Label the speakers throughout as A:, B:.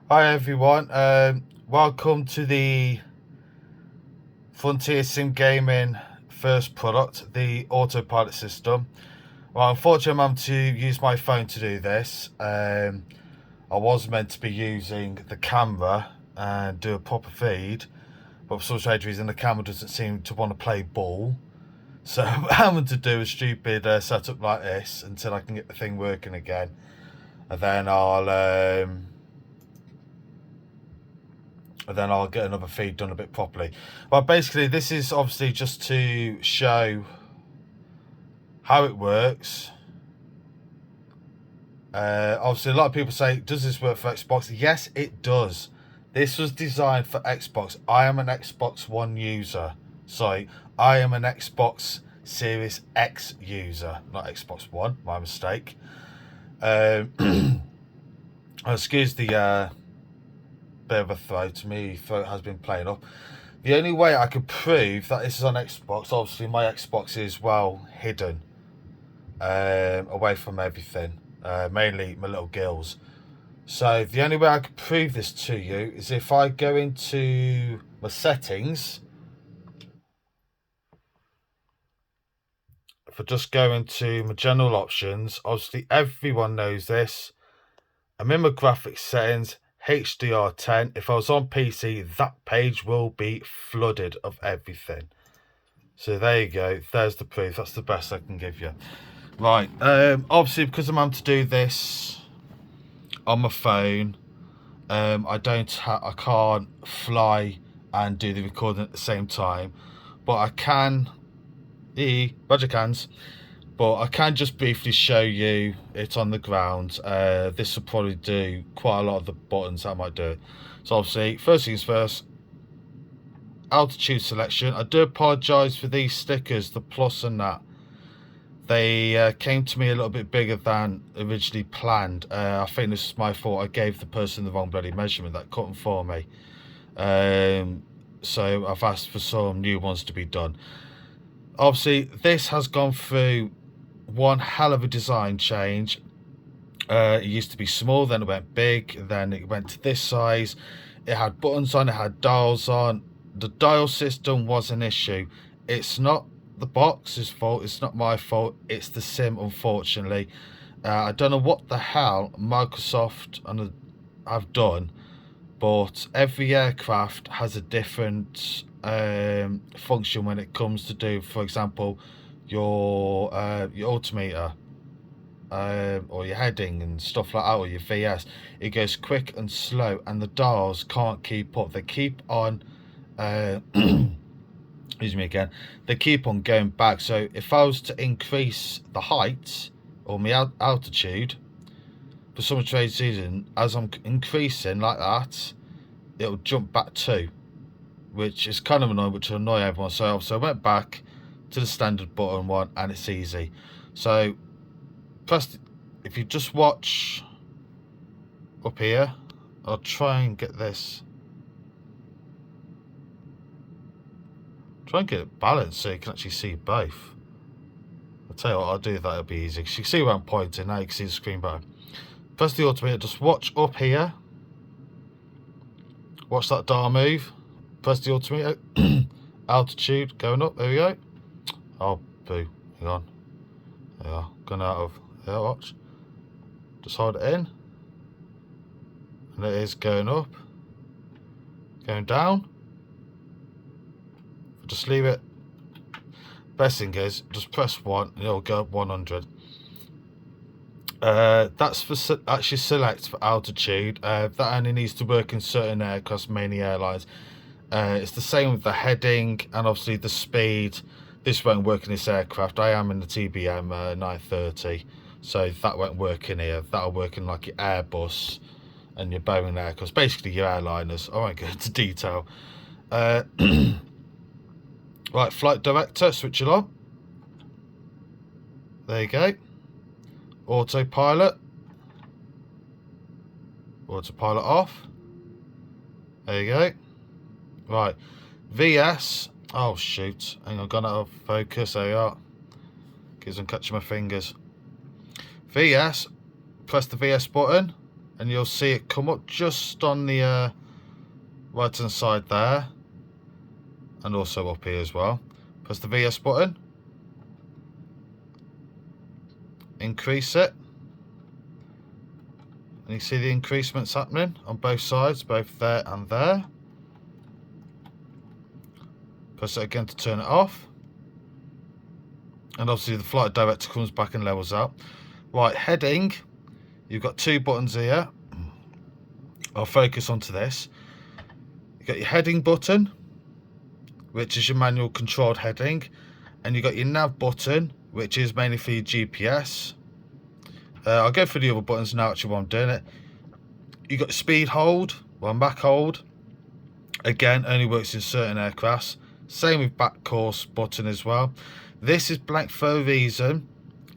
A: Hi everyone, welcome to the Frontier Sim Gaming first product, the Autopilot System. Well, unfortunately I'm having to use my phone to do this. I was meant to be using the camera and do a proper feed, but for some strange reason the camera doesn't seem to want to play ball. So I'm having to do a stupid setup like this until I can get the thing working again. And then I'll get another feed done a bit properly. But basically, this is obviously just to show how it works. Obviously, a lot of people say, does this work for Xbox? Yes, it does. This was designed for Xbox. I am an Xbox One user. Sorry, I am an Xbox Series X user, not Xbox One. My mistake. Excuse the bit of a throat. My throat has been playing up. The only way I could prove that this is on Xbox, obviously my Xbox is well hidden away from everything, mainly my little gills. So the only way I could prove this to you is if I go into my settings. If I just go into my general options, obviously everyone knows this. I'm in my graphics settings, HDR10. If I was on PC, that page will be flooded of everything. So there you go. There's the proof. That's the best I can give you. Right. Obviously, because I'm having to do this on my phone, I can't fly and do the recording at the same time, but I can. Budget cans. But I can just briefly show you it on the ground. This will probably do quite a lot of the buttons I might do. So obviously, first things first, altitude selection. I do apologise for these stickers, the plus and that. They came to me a little bit bigger than originally planned. I think this is my fault. I gave the person the wrong bloody measurement that cut them for me. So I've asked for some new ones to be done. Obviously, this has gone through one hell of a design change. It used to be small, then it went big, then it went to this size. It had buttons on, it had dials on. The dial system was an issue. It's not the box's fault, it's not my fault, it's the sim, unfortunately. I don't know what the hell Microsoft have done, but every aircraft has a different function when it comes to do, for example, your altimeter, or your heading and stuff like that, or your VS. It goes quick and slow, and the dials can't keep up. They keep on excuse me again, they keep on going back. So if I was to increase the height or my altitude for some strange reason, as I'm increasing like that, it'll jump back too, which is kind of annoying, which will annoy everyone. So I went back to the standard button one, and it's easy. So press, if you just watch up here, I'll try and get this, try and get it balanced so you can actually see both. I'll tell you what, I'll do that, it'll be easy. You can see where I'm pointing, now you can see the screen better. Press the altimeter, just watch up here. Watch that dial move. Press the altimeter. Altitude going up, there we go. Oh, boo, hang on. There we are, gone out of, there, watch. Just hold it in. And it is going up. Going down. Just leave it. Best thing is, just press 1 and it'll go up 100. That's for actually select for altitude. That only needs to work in certain aircraft, mainly airlines. It's the same with the heading and obviously the speed. This won't work in this aircraft. I am in the TBM 930, so that won't work in here. That'll work in like your Airbus and your Boeing aircraft, basically your airliners. I won't go into detail. Right, flight director, switch it on. There you go. Autopilot. Autopilot off. There you go. Right, VS. Oh shoot, hang on, gone out of focus. There you are. Keeps on catching my fingers. VS. Press the VS button. and you'll see it come up just on the right hand side there, and also up here as well. Press the VS button, increase it, and you see the increasements happening on both sides, both there and there. Press it again to turn it off, and obviously the flight director comes back and levels out. Right, heading, you've got two buttons here. I'll focus onto this. You've got your heading button, which is your manual controlled heading, and you've got your nav button, which is mainly for your GPS. I'll go through the other buttons now actually while I'm doing it. You've got speed hold, back hold. Again, only works in certain aircrafts. Same with back course button as well. This is blank for a reason.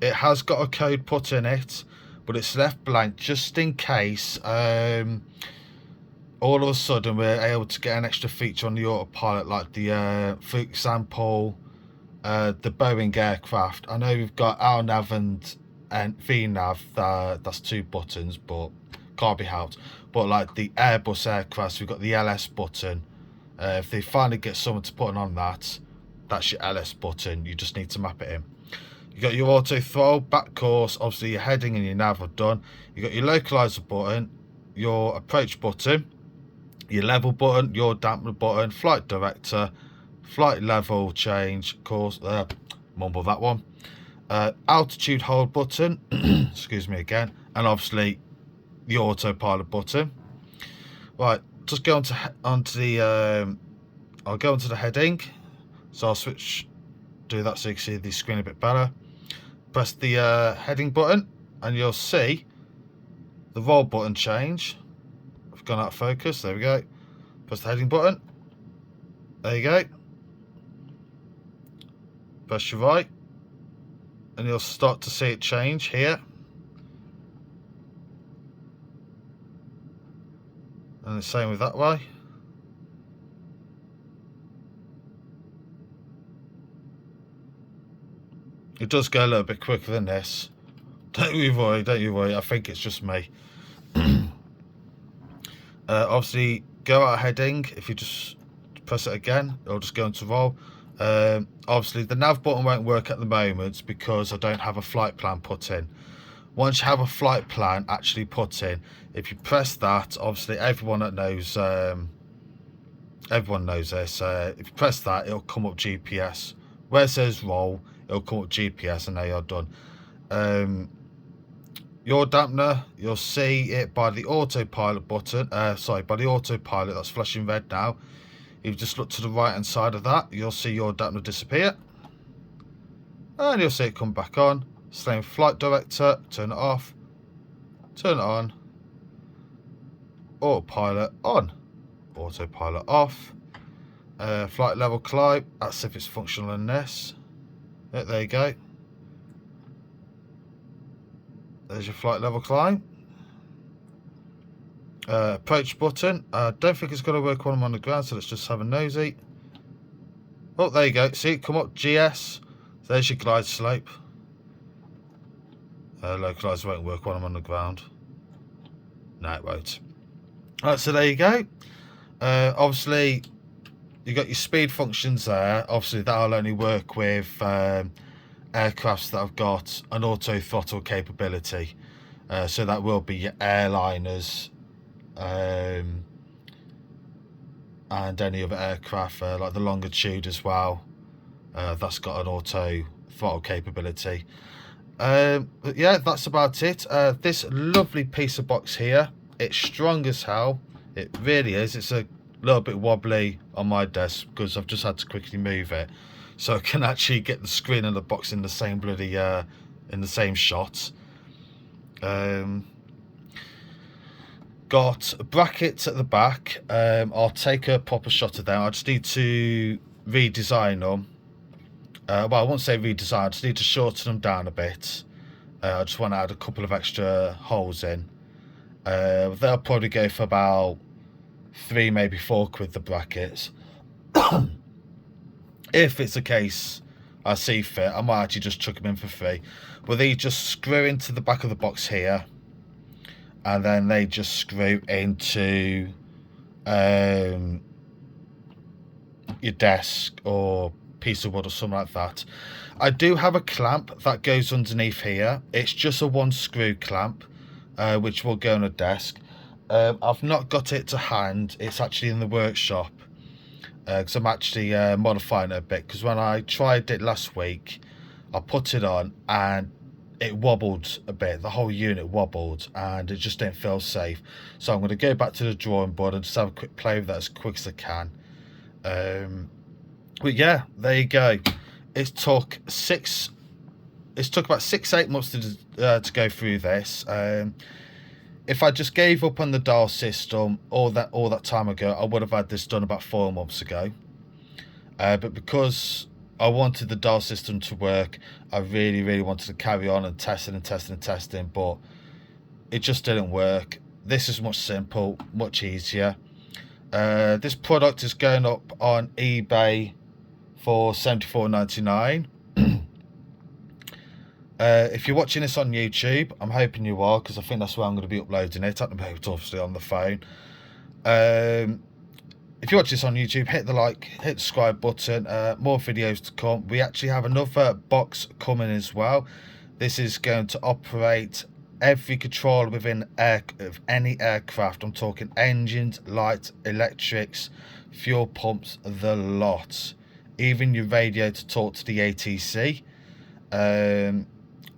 A: It has got a code put in it, but it's left blank just in case all of a sudden we're able to get an extra feature on the autopilot, like the for example the Boeing aircraft. I know we've got RNAV and VNAV, that's two buttons, but can't be helped. But like the Airbus aircraft, we've got the LS button. If they finally get someone to put on that, that's your LS button. You just need to map it in. You got your auto throttle, back course, obviously your heading and your nav are done. You got your localizer button, your approach button, your level button, your dampener button, flight director, flight level change, course, mumble that one, altitude hold button, excuse me again, and obviously the autopilot button. Right, just go onto the I'll go onto the heading, so I'll do that so you can see the screen a bit better. Press the heading button and you'll see the roll button change. I've gone out of focus, there we go. Press the heading button, there you go. Press your right and you'll start to see it change here. And the same with that way. It does go a little bit quicker than this. Don't you worry, I think it's just me. Obviously, go out of heading. If you just press it again, it'll just go into roll. Obviously, the nav button won't work at the moment because I don't have a flight plan put in. Once you have a flight plan actually put in, if you press that, obviously everyone knows this. If you press that, it'll come up GPS. Where it says roll, it'll come up GPS, and there you're done. Your dampener, you'll see it by the autopilot button. By the autopilot that's flashing red now. If you just look to the right hand side of that, you'll see your dampener disappear, and you'll see it come back on. Same flight director, turn it off, turn it on, autopilot on, autopilot off, flight level climb, that's if it's functional in this. Yeah, there you go. There's your flight level climb. Approach button, I don't think it's going to work when I'm on the ground, so let's just have a nosy. Oh, there you go, see it come up, GS, there's your glide slope. Localizer won't work when I'm on the ground. No, it won't. Right, so there you go. Obviously, you got your speed functions there. Obviously, that'll only work with aircrafts that have got an auto throttle capability. So that will be your airliners and any other aircraft, like the Longitude as well. That's got an auto throttle capability. But yeah, that's about it. This lovely piece of box here, it's strong as hell. It really is. It's a little bit wobbly on my desk because I've just had to quickly move it, so I can actually get the screen and the box in the same bloody in the same shot. Got brackets at the back. I'll take a proper shot of them. I just need to redesign them. Well, I won't say redesign, I just need to shorten them down a bit. I just want to add a couple of extra holes in. They'll probably go for about £3, maybe £4 the brackets. If it's a case I see fit, I might actually just chuck them in for free. But they just screw into the back of the box here. and then they just screw into your desk or piece of wood or something like that. I do have a clamp that goes underneath here. It's just a 1 screw clamp, which will go on a desk. I've not got it to hand. It's actually in the workshop, because I'm actually modifying it a bit, because when I tried it last week, I put it on and it wobbled a bit. The whole unit wobbled and it just didn't feel safe. So I'm going to go back to the drawing board and just have a quick play with that as quick as I can. But yeah, there you go. It took about 6-8 months to go through this. If I just gave up on the dial system all that time ago, I would have had this done about 4 months ago. But because I wanted the dial system to work, I really wanted to carry on and testing, but it just didn't work. This is much simple, much easier. This product is going up on eBay for $74.99. If you're watching this on YouTube, I'm hoping you are, because I think that's where I'm going to be uploading it at the moment, obviously on the phone. If you watch this on YouTube, hit the like, hit the subscribe button. More videos to come. We actually have another box coming as well. This is going to operate every controller within any aircraft. I'm talking engines, lights, electrics, fuel pumps, the lot. Even your radio to talk to the ATC.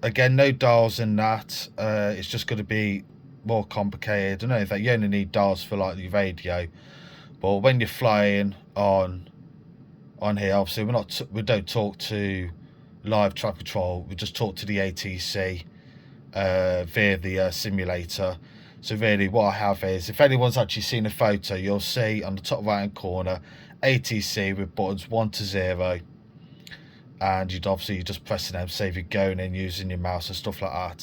A: Again, no dials in that. It's just going to be more complicated. I know that you only need dials for like the radio, but when you're flying on here, obviously we don't talk to live traffic control. We just talk to the ATC via the simulator. So really, what I have is, if anyone's actually seen a photo, you'll see on the top right hand corner ATC with buttons 1 to 0. And you're just pressing them, say if you're going in using your mouse and stuff like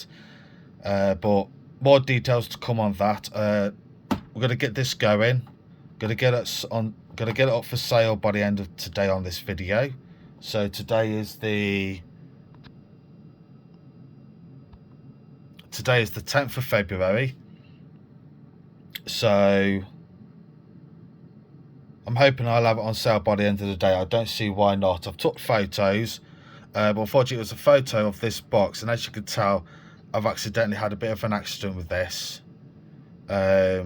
A: that. But more details to come on that. We're gonna get this going. Gonna get it up for sale by the end of today on this video. So today is the 10th of February. So I'm hoping I'll have it on sale by the end of the day. I don't see why not. I've took photos, but unfortunately it was a photo of this box, and as you can tell, I've accidentally had a bit of an accident with this. But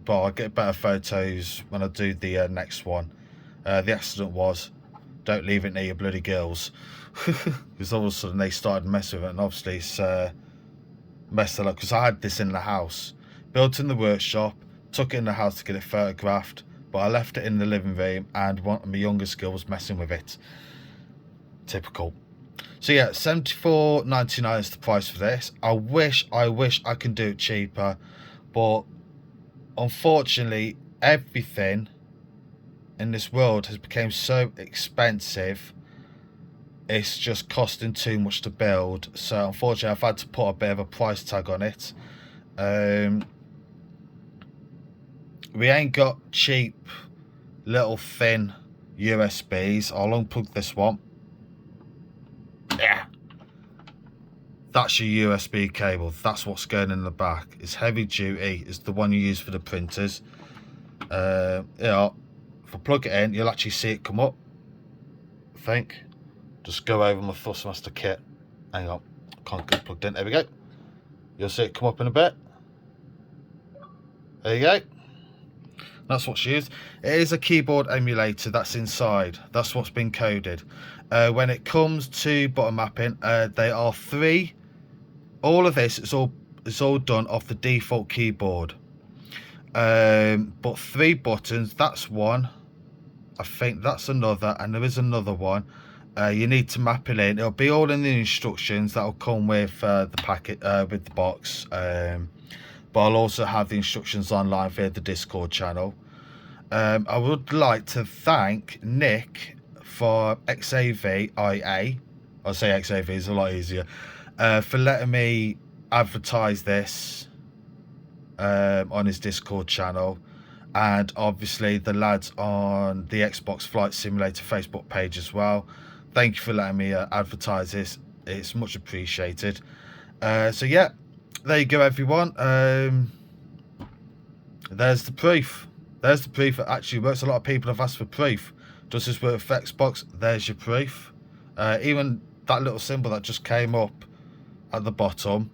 A: I'll get better photos when I do the next one. The accident was, don't leave it near your bloody girls. Because all of a sudden they started messing with it, and obviously it's messed it up, because I had this in the house, built in the workshop, took it in the house to get it photographed, but I left it in the living room, and one of my youngest girl was messing with it. Typical. So yeah, $74.99 is the price for this. I wish I can do it cheaper, but unfortunately everything in this world has become so expensive. It's just costing too much to build. So unfortunately I've had to put a bit of a price tag on it. We ain't got cheap little thin USBs. I'll unplug this one. Yeah, that's your USB cable. That's what's going in the back. It's heavy duty. It's the one you use for the printers. Yeah, if I plug it in, you'll actually see it come up. I think. Just go over my Thrustmaster kit. Hang on, can't get plugged in. There we go. You'll see it come up in a bit. There you go. That's what's used. It is a keyboard emulator that's inside. That's what's been coded. When it comes to button mapping, they are 3. All of this is all done off the default keyboard. But 3 buttons. That's one. I think that's another, and there is another one. You need to map it in. It'll be all in the instructions that'll come with the packet, with the box. But I'll also have the instructions online via the Discord channel. I would like to thank Nick for XAVIA. I'll say XAV is a lot easier. For letting me advertise this on his Discord channel. And obviously the lads on the Xbox Flight Simulator Facebook page as well. Thank you for letting me advertise this. It's much appreciated. So yeah, there you go everyone. There's the proof. There's the proof. It actually works. A lot of people have asked for proof. Does this work for Xbox? There's your proof. Even that little symbol that just came up at the bottom,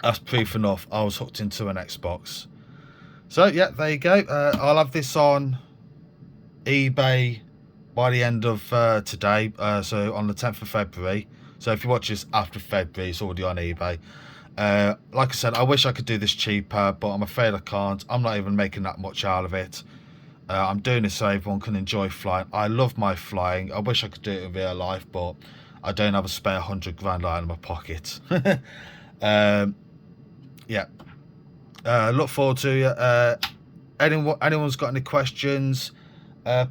A: that's proof enough I was hooked into an Xbox. So yeah, there you go. I'll have this on eBay by the end of today, so on the 10th of February. So if you watch this after February, it's already on eBay. Like I said, I wish I could do this cheaper, but I'm afraid I can't. I'm not even making that much out of it. I'm doing this so everyone can enjoy flying. I love my flying. I wish I could do it in real life, but I don't have a spare 100 grand lying in my pocket. Yeah. Look forward to you. Anyone's got any questions,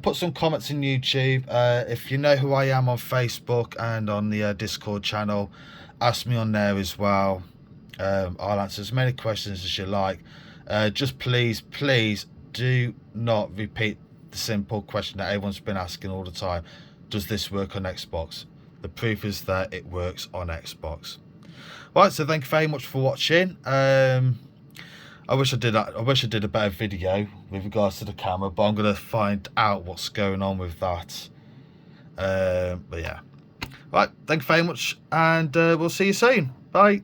A: put some comments in YouTube. If you know who I am on Facebook and on the Discord channel, ask me on there as well. I'll answer as many questions as you like. Just please do not repeat the simple question that everyone's been asking all the time. Does this work on Xbox? The proof is that it works on Xbox. Right, so thank you very much for watching. I wish I did a better video with regards to the camera, but I'm going to find out what's going on with that. But yeah. Right, thank you very much, and we'll see you soon. Bye.